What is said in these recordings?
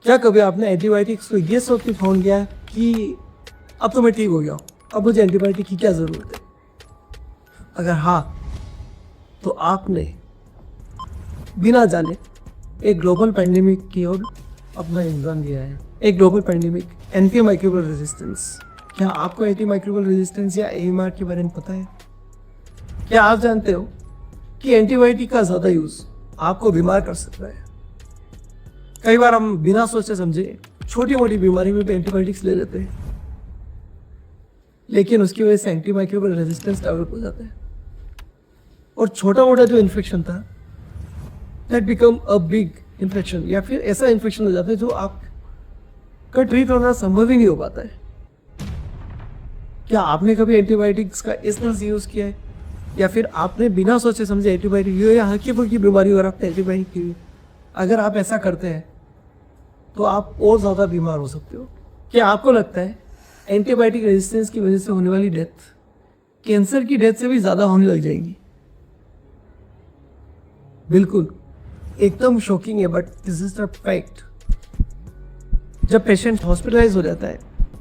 क्या कभी आपने एंटीबायोटिक्स को ये सोच के फोन किया कि अब तो मैं ठीक हो गया हूँ, अब मुझे एंटीबायोटिक की क्या ज़रूरत है? अगर हाँ, तो आपने बिना जाने एक ग्लोबल पैंडेमिक की ओर अपना योगदान दिया है। एक global pandemic, anti microbial resistance. क्या आपको एंटी माइक्रोबियल रेजिस्टेंस या एएमआर के बारे में पता है? क्या आप जानते हो कि एंटीबायोटिक का ज़्यादा यूज़ आपको बीमार कर सकता है? कई बार हम बिना सोचे समझे छोटी मोटी बीमारी में भी एंटीबायोटिक्स ले लेते हैं, लेकिन उसकी वजह से एंटी माइक्रोबियल रेजिस्टेंस डेवलप हो जाता है और छोटा मोटा जो इन्फेक्शन था that become a big infection, या फिर ऐसा इन्फेक्शन हो जाता है जो आपका ट्रीट होना संभव ही नहीं हो पाता है। क्या आपने कभी एंटीबायोटिक्स का इस तरह से यूज़ किया है, या फिर आपने बिना सोचे समझे एंटीबायोटिक या हल्की फुल्की बीमारी हो आपने एंटीबायोटिक की? अगर आप ऐसा करते हैं तो आप और ज़्यादा बीमार हो सकते हो। क्या आपको लगता है एंटीबायोटिक रेजिस्टेंस की वजह से होने वाली डेथ कैंसर की डेथ से भी ज़्यादा होने लग जाएगी? बिल्कुल, एकदम शॉकिंग है, but this is the fact. जब पेशेंट हॉस्पिटलाइज हो जाता है,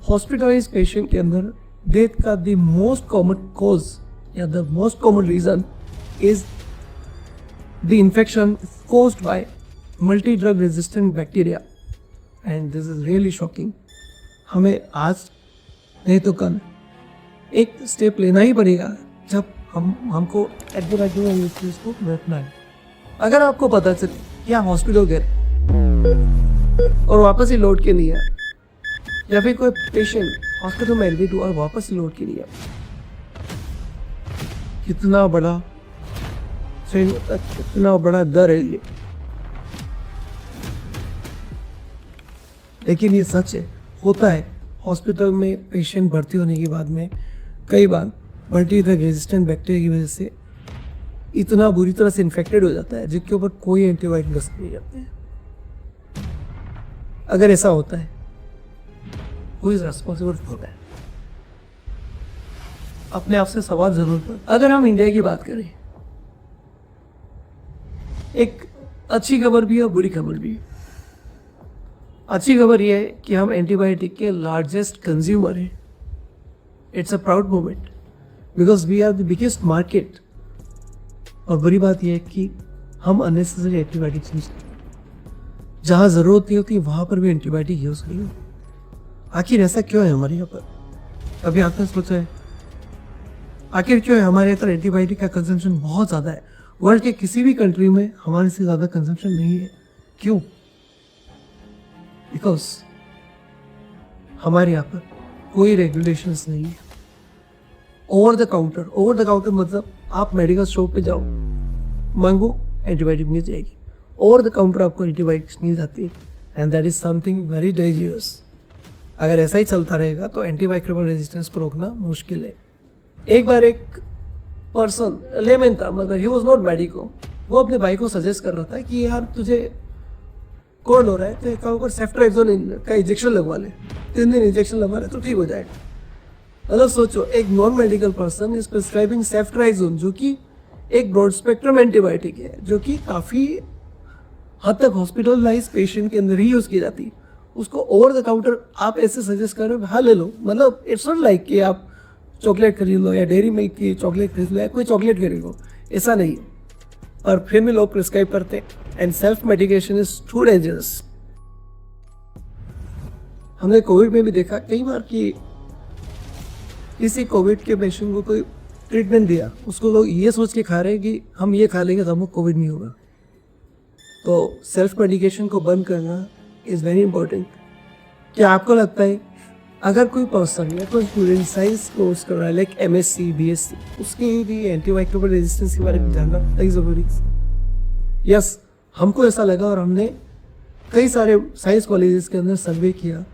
हॉस्पिटलाइज पेशेंट के अंदर डेथ का द मोस्ट कॉमन कॉज या the most common reason is the infection caused by multi-drug resistant bacteria, and this is really shocking। हमें आज नहीं तो कल एक स्टेप लेना ही पड़ेगा जब हमको एंटीबायोटिक रेजिस्टेंस को रोकना है। अगर आपको पता चले कि आप हॉस्पिटल गए और वापस ही लौट के नहीं आए, या फिर कोई पेशेंट हॉस्पिटल में एडमिट हुआ और वापस ही लौट के नहीं आया, कितना बड़ा डर है ये। लेकिन ये सच है, होता है। हॉस्पिटल में पेशेंट भर्ती होने के बाद में कई बार मल्टी ड्रग रेजिस्टेंट बैक्टीरिया की वजह से इतना बुरी तरह से इन्फेक्टेड हो जाता है जिसके ऊपर कोई एंटीबायोटिक दस्तक नहीं जाते हैं। अगर ऐसा होता है, who is responsible for that? अपने आप से सवाल जरूर कर। अगर हम इंडिया की बात करें, एक अच्छी खबर भी है और बुरी खबर भी है। अच्छी खबर यह है कि हम एंटीबायोटिक के लार्जेस्ट कंज्यूमर हैं। It's a proud moment because we are the biggest market. और बुरी बात यह है कि हम अननेसेसरी एंटीबायोटिक्स यूज करते हैं। जहाँ ज़रूरत नहीं होती वहाँ पर भी एंटीबायोटिक यूज़ करें। आखिर ऐसा क्यों है हमारे यहाँ पर? अभी आपने सोचा है आखिर क्यों है हमारे यहाँ पर एंटीबायोटिक का कंजम्पशन बहुत ज़्यादा है? वर्ल्ड के किसी भी कंट्री में हमारे से ज़्यादा कंजम्पशन नहीं है। क्यों? बिकॉज हमारे यहाँ पर कोई रेगुलेशंस नहीं है। ओवर द काउंटर मतलब आप मेडिकल शॉप पे जाओ, मांगो, एंटीबायोटिक मिल जाएगी। ओवर द काउंटर आपको एंटीबायोटिक्स मिल जाती है, and that is something very dangerous. अगर ऐसा ही चलता रहेगा तो एंटीमाइक्रोबियल रेजिस्टेंस को रोकना मुश्किल है। एक बार एक पर्सन, लेमैन था, मतलब ही वाज नॉट मेडिको, वो अपने भाई को सजेस्ट कर रहा था कि यार तुझे कोल्ड हो रहा है तो एक काम कर, सेफ्ट्राइजोन का इंजेक्शन लगवा ले, 3 दिन इंजेक्शन लगवा ले तो ठीक हो जाएगा। मतलब सोचो, एक non medical person is prescribing ceftriaxone, जो कि एक ब्रॉड स्पेक्ट्रम एंटीबायोटिक है, जो कि काफ़ी हद तक हॉस्पिटलाइज पेशेंट के अंदर ही यूज़ की जाती है। उसको ओवर द काउंटर आप ऐसे सजेस्ट कर रहे हो, हाँ ले लो। मतलब इट्स नॉट लाइक कि आप चॉकलेट खरीद लो या डेयरी मिल्क की चॉकलेट खरीद लो या कोई चॉकलेट खरीद लो, ऐसा नहीं है। और फिर भी लोग प्रिस्क्राइब करते हैं, and self medication is too dangerous. हमने कोविड में भी देखा कई बार कि किसी कोविड के पेशेंट को कोई ट्रीटमेंट दिया, उसको लोग ये सोच के खा रहे हैं कि हम ये खा लेंगे तो हमको कोविड नहीं होगा। तो सेल्फ मेडिकेशन को बंद करना इज़ वेरी इंपॉर्टेंट। क्या आपको लगता है अगर कोई पर्सन या कोई स्टूडेंट साइंस कोर्स कर रहा है, लाइक MSc BSc, उसके भी एंटीमाइक्रोबियल रेजिस्टेंस के बारे में जानना ज़रूरी है? यस, हमको ऐसा लगा और हमने कई सारे साइंस कॉलेजेस के अंदर सर्वे किया,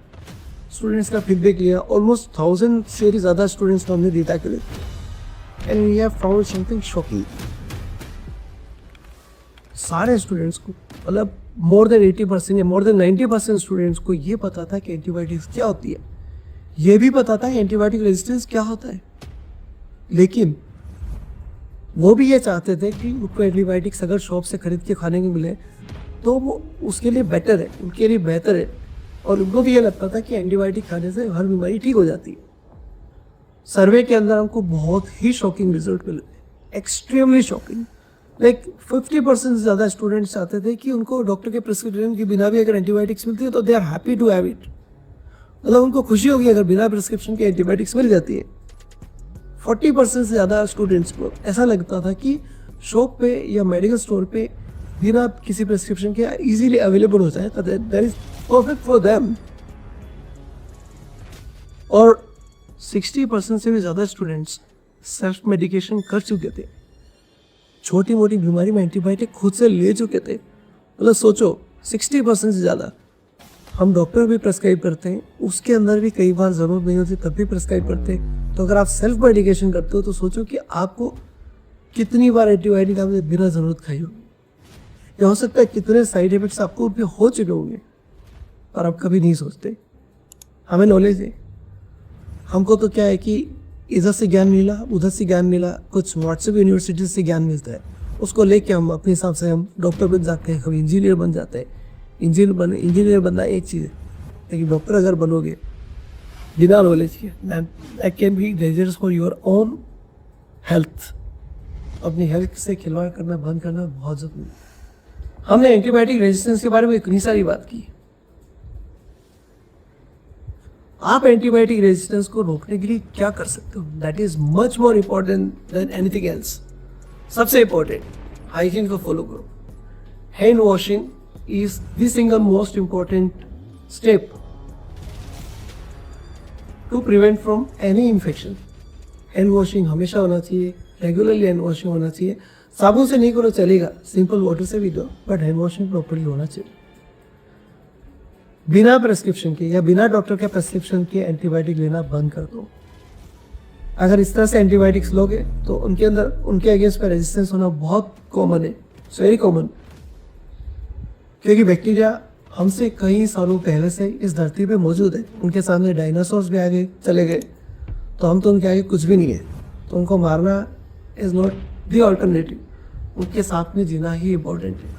स्टूडेंट्स का फीडबैक लिया। ऑलमोस्ट 1000 से भी ज़्यादा स्टूडेंट्स को हमने data collect, and we have found something shocking. सारे स्टूडेंट्स को, मतलब मोर देन 80% या मोर देन 90% स्टूडेंट्स को ये पता था कि एंटीबायोटिक्स क्या होती है, ये भी पता था एंटीबायोटिक रेजिस्टेंस क्या होता है, लेकिन वो भी ये चाहते थे कि उनको एंटीबायोटिक्स अगर शॉप से खरीद के खाने को मिले तो वो उसके लिए बेटर है, उनके लिए बेहतर है। और उनको भी ये लगता था कि एंटीबायोटिक खाने से हर बीमारी ठीक हो जाती है। सर्वे के अंदर हमको बहुत ही शॉकिंग रिजल्ट मिले, एक्सट्रीमली शॉकिंग। लाइक 50% से ज़्यादा स्टूडेंट्स चाहते थे कि उनको डॉक्टर के प्रिस्क्रिप्शन के बिना भी अगर एंटीबायोटिक्स मिलती है तो they are happy to have it. मतलब उनको खुशी होगी अगर बिना प्रिस्क्रिप्शन के एंटीबायोटिक्स मिल जाती है। 40% से ज़्यादा स्टूडेंट्स को ऐसा लगता था कि शॉप पे या मेडिकल स्टोर पे बिना किसी प्रिस्क्रिप्शन के इजीली अवेलेबल हो जाए तो that is perfect for them. और 60% से भी ज़्यादा स्टूडेंट्स सेल्फ मेडिकेशन कर चुके थे, छोटी मोटी बीमारी में एंटीबायोटिक खुद से ले चुके थे। मतलब सोचो 60% से ज़्यादा। हम डॉक्टर भी प्रेस्क्राइब करते हैं, उसके अंदर भी कई बार ज़रूरत नहीं होती तब भी प्रेस्क्राइब करते हैं। तो अगर आप सेल्फ मेडिकेशन करते हो तो सोचो कि आपको कितनी बार एंटीबायोटिक आपने बिना ज़रूरत खाई होगी, या हो सकता है कितने साइड इफेक्ट्स आपको उनके हो चुके होंगे और आप कभी नहीं सोचते। हमें नॉलेज है, हमको तो क्या है कि इधर से ज्ञान मिला, उधर से ज्ञान मिला, कुछ व्हाट्सएप यूनिवर्सिटी से ज्ञान मिलता है, उसको लेके हम अपने हिसाब से हम डॉक्टर बन जाते हैं, कभी इंजीनियर बन जाते हैं। इंजीनियर बनना एक चीज़ है, लेकिन डॉक्टर अगर बनोगे बिना नॉलेज के that can be dangerous for your own health. अपनी हेल्थ से खिलवाड़ करना बंद करना बहुत ज़रूरी है। हमने एंटीबायोटिक रेजिस्टेंस के बारे में इतनी सारी बात की। आप एंटीबायोटिक रेजिस्टेंस को रोकने के लिए क्या कर सकते हो, that is much more important than anything else. सबसे इम्पॉर्टेंट, हाइजीन को फॉलो करो। Hand washing is the single most important step to prevent from any infection. Hand washing हमेशा होना चाहिए, रेगुलरली हैंड वॉशिंग होना चाहिए। साबुन से नहीं करो चलेगा, सिंपल वाटर से भी दो, बट हैंड वॉशिंग प्रॉपर्ली होना चाहिए। बिना प्रेस्क्रिप्शन के या बिना डॉक्टर के प्रेस्क्रिप्शन के एंटीबायोटिक लेना बंद कर दो। अगर इस तरह से एंटीबायोटिक्स लोगे तो उनके अंदर उनके अगेंस्ट पर रेजिस्टेंस होना बहुत कॉमन है, इट्स वेरी कॉमन। क्योंकि बैक्टीरिया हमसे कई सालों पहले से इस धरती पे मौजूद है। उनके सामने डायनासोर्स भी आगे चले गए, तो हम तो उनके आगे कुछ भी नहीं है। तो उनको मारना इज नॉट द ऑल्टरनेटिव, उनके साथ में जीना ही इम्पोर्टेंट है।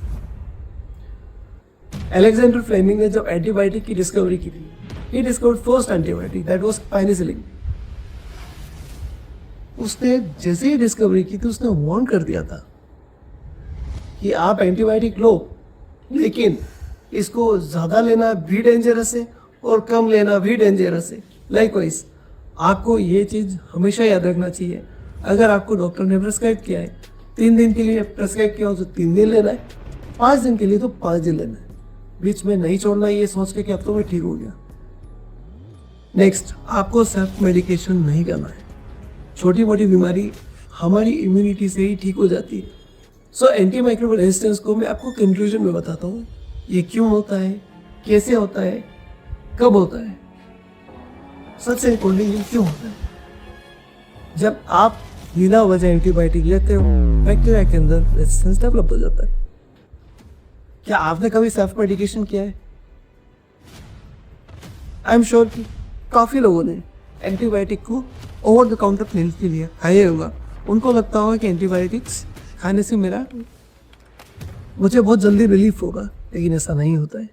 अलेक्जेंडर फ्लेमिंग ने जब एंटीबायोटिक की डिस्कवरी की थी, he discovered first antibiotic that was penicillin. उसने जैसे ही डिस्कवरी की थी उसने वार्न कर दिया था कि आप एंटीबायोटिक लो, लेकिन इसको ज़्यादा लेना भी डेंजरस है और कम लेना भी डेंजरस है। लाइकवाइज आपको ये चीज़ हमेशा याद रखना चाहिए, अगर आपको डॉक्टर ने प्रेस्क्राइब किया है 3 दिन के लिए प्रेस्क्राइब किया हो तो 3 दिन लेना है, 5 दिन के लिए तो 5 दिन लेना है, बीच में नहीं छोड़ना ये सोच के कि अब तो मैं ठीक हो गया। नेक्स्ट, आपको सेल्फ मेडिकेशन नहीं करना है। छोटी मोटी बीमारी हमारी इम्यूनिटी से ही ठीक हो जाती है। सो एंटी माइक्रोबियल रेजिस्टेंस को मैं आपको कंक्लूजन में बताता हूँ, ये क्यों होता है, कैसे होता है, कब होता है। सबसे इम्पोर्टेंट ये क्यों होता है। जब आप बिना वजह एंटीबायोटिक लेते हो, बैक्टीरिया के अंदर रेजिस्टेंस डेवलप हो जाता है। क्या आपने कभी सेल्फ मेडिकेशन किया है? आई एम श्योर कि काफ़ी लोगों ने एंटीबायोटिक को ओवर द काउंटर पेन के लिए खाया होगा। उनको लगता होगा कि एंटीबायोटिक्स खाने से मुझे बहुत जल्दी रिलीफ होगा, लेकिन ऐसा नहीं होता है।